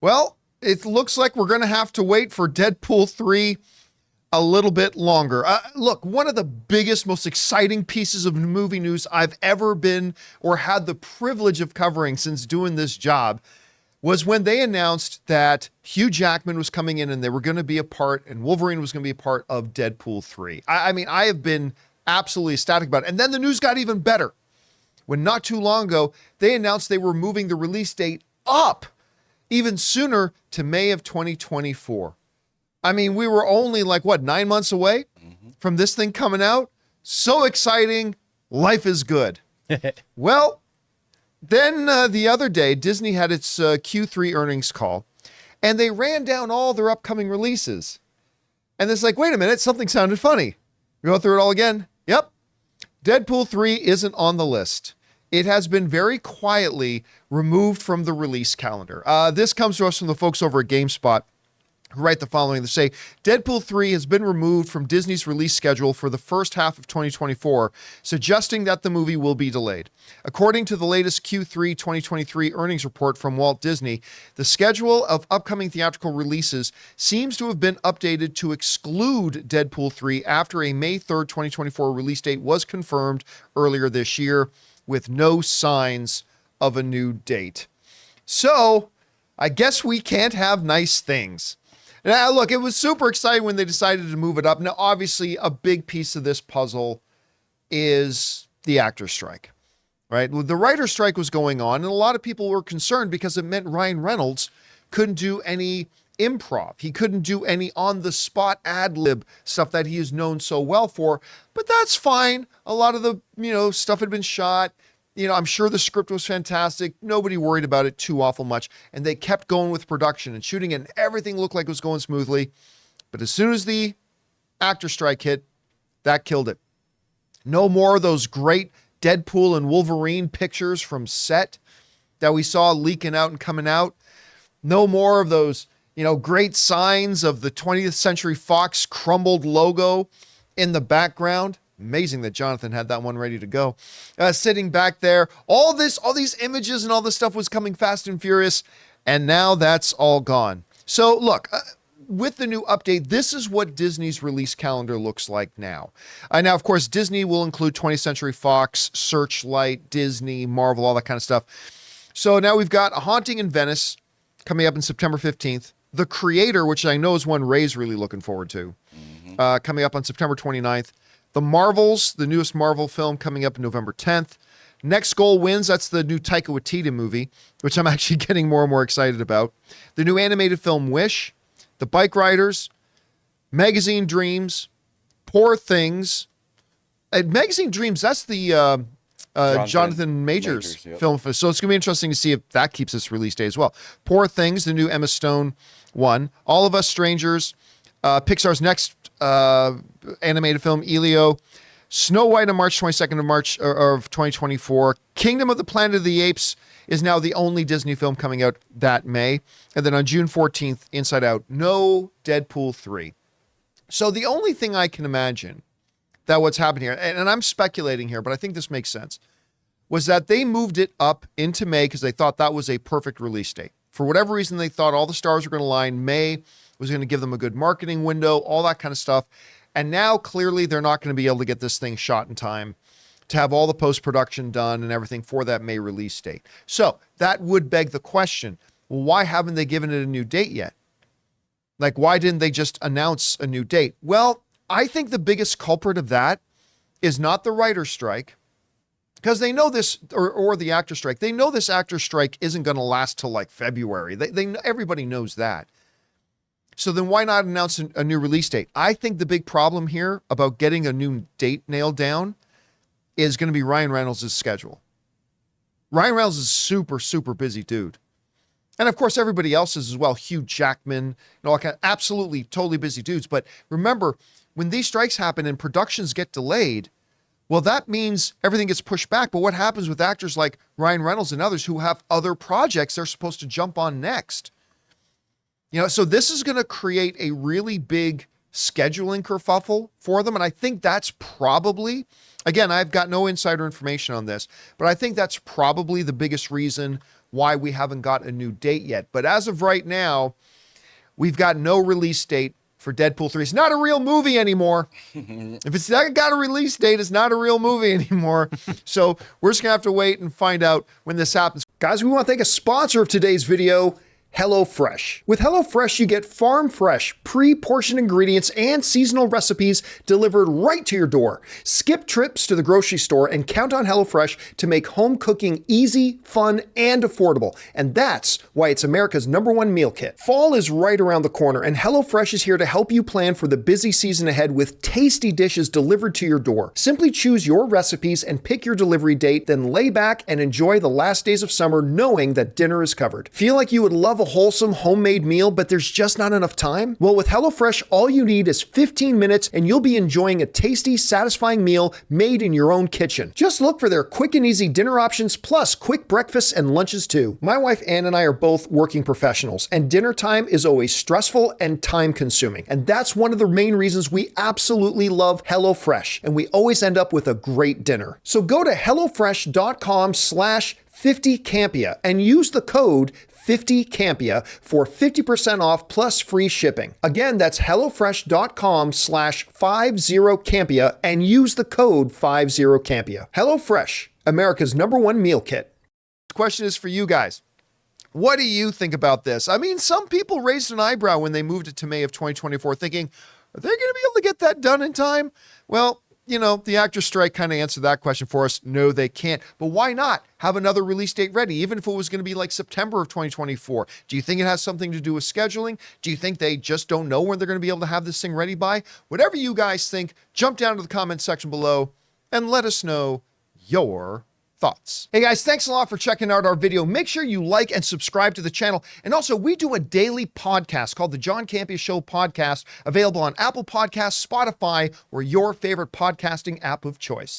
Well, it looks like we're going to have to wait for Deadpool 3 a little bit longer. Look, one of the biggest, most exciting pieces of movie news I've ever been or had the privilege of covering since doing this job was when they announced that Hugh Jackman was coming in and they were going to be a part, and Wolverine was going to be a part of Deadpool 3. I mean, I have been absolutely ecstatic about it. And then the news got even better when not too long ago, they announced they were moving the release date up even sooner to May of 2024. I mean, we were only 9 months away from this thing coming out. So exciting. Life is good. Well, then the other day, Disney had its Q3 earnings call, and they ran down all their upcoming releases. And it's like, wait a minute, something sounded funny. We go through it all again. Yep. Deadpool 3 isn't on the list. It has been very quietly removed from the release calendar. This comes to us from the folks over at GameSpot, who write the following. They say, Deadpool 3 has been removed from Disney's release schedule for the first half of 2024, suggesting that the movie will be delayed. According to the latest Q3 2023 earnings report from Walt Disney, the schedule of upcoming theatrical releases seems to have been updated to exclude Deadpool 3 after a May 3rd, 2024 release date was confirmed earlier this year, with no signs of a new date. So, I guess we can't have nice things. Now, look, it was super exciting when they decided to move it up. Now, obviously, a big piece of this puzzle is the actor's strike, right? The writer's strike was going on, and a lot of people were concerned because it meant Ryan Reynolds couldn't do any improv. He couldn't do any on-the-spot ad-lib stuff that he is known so well for, but that's fine. A lot of the, stuff had been shot. I'm sure the script was fantastic. Nobody worried about it too awful much. And they kept going with production and shooting, and everything looked like it was going smoothly. But as soon as the actor strike hit, that killed it. No more of those great Deadpool and Wolverine pictures from set that we saw leaking out and coming out. No more of those, great signs of the 20th Century Fox crumbled logo in the background. Amazing that Jonathan had that one ready to go. Sitting back there. All these images and all this stuff was coming fast and furious, and now that's all gone. So look, with the new update, this is what Disney's release calendar looks like now. Now, of course, Disney will include 20th Century Fox, Searchlight, Disney, Marvel, all that kind of stuff. So now we've got A Haunting in Venice coming up in September 15th. The Creator, which I know is one Ray's really looking forward to, coming up on September 29th. The Marvels, the newest Marvel film, coming up November 10th. Next Goal Wins, that's the new Taika Waititi movie, which I'm actually getting more and more excited about. The new animated film Wish, The Bike Riders, Magazine Dreams, Poor Things. Magazine Dreams, that's the Jonathan Majors film. So it's going to be interesting to see if that keeps its release day as well. Poor Things, the new Emma Stone one. All of Us Strangers, Pixar's next animated film, Elio. Snow White on March 22nd of 2024. Kingdom of the Planet of the Apes is now the only Disney film coming out that May. And then on June 14th, Inside Out. No Deadpool 3. So the only thing I can imagine that what's happened here, and I'm speculating here, but I think this makes sense, was that they moved it up into May because they thought that was a perfect release date. For whatever reason, they thought all the stars were going to align. May was going to give them a good marketing window, all that kind of stuff. And now clearly they're not going to be able to get this thing shot in time to have all the post-production done and everything for that May release date. So that would beg the question, well, why haven't they given it a new date yet? Why didn't they just announce a new date? Well, I think the biggest culprit of that is not the writer's strike, because they know this, or the actor strike. They know this actor strike isn't going to last till February. Everybody knows that. So then why not announce a new release date? I think the big problem here about getting a new date nailed down is going to be Ryan Reynolds' schedule. Ryan Reynolds is a super, super busy dude. And of course, everybody else is as well. Hugh Jackman, absolutely, totally busy dudes. But remember, when these strikes happen and productions get delayed, well, that means everything gets pushed back. But what happens with actors like Ryan Reynolds and others who have other projects they're supposed to jump on next? So this is going to create a really big scheduling kerfuffle for them. And I think that's probably, again, I've got no insider information on this, but I think that's probably the biggest reason why we haven't got a new date yet. But as of right now, we've got no release date for Deadpool 3. It's not a real movie anymore. If it's not got a release date, it's not a real movie anymore. So we're just gonna have to wait and find out when this happens. Guys, we want to thank a sponsor of today's video, HelloFresh. With HelloFresh, you get farm fresh, pre-portioned ingredients and seasonal recipes delivered right to your door. Skip trips to the grocery store and count on HelloFresh to make home cooking easy, fun, and affordable. And that's why it's America's #1 meal kit. Fall is right around the corner, and HelloFresh is here to help you plan for the busy season ahead with tasty dishes delivered to your door. Simply choose your recipes and pick your delivery date, then lay back and enjoy the last days of summer knowing that dinner is covered. Feel like you would love a wholesome homemade meal, but there's just not enough time? Well, with HelloFresh, all you need is 15 minutes and you'll be enjoying a tasty, satisfying meal made in your own kitchen. Just look for their quick and easy dinner options, plus quick breakfasts and lunches too. My wife Ann and I are both working professionals, and dinner time is always stressful and time consuming. And that's one of the main reasons we absolutely love HelloFresh, and we always end up with a great dinner. So go to HelloFresh.com/50Campea and use the code 50Campea for 50% off plus free shipping. Again, that's HelloFresh.com/50Campea and use the code 50Campea. HelloFresh, America's #1 meal kit. The question is for you guys. What do you think about this? I mean, some people raised an eyebrow when they moved it to May of 2024, thinking, are they going to be able to get that done in time? Well, you know, the actors' strike kind of answered that question for us. No, they can't. But why not have another release date ready, even if it was going to be like September of 2024? Do you think it has something to do with scheduling? Do you think they just don't know when they're going to be able to have this thing ready by? Whatever you guys think, jump down to the comment section below and let us know your thoughts. Hey guys, thanks a lot for checking out our video. Make sure you like and subscribe to the channel. And also, we do a daily podcast called the John Campea Show podcast, available on Apple Podcasts, Spotify, or your favorite podcasting app of choice.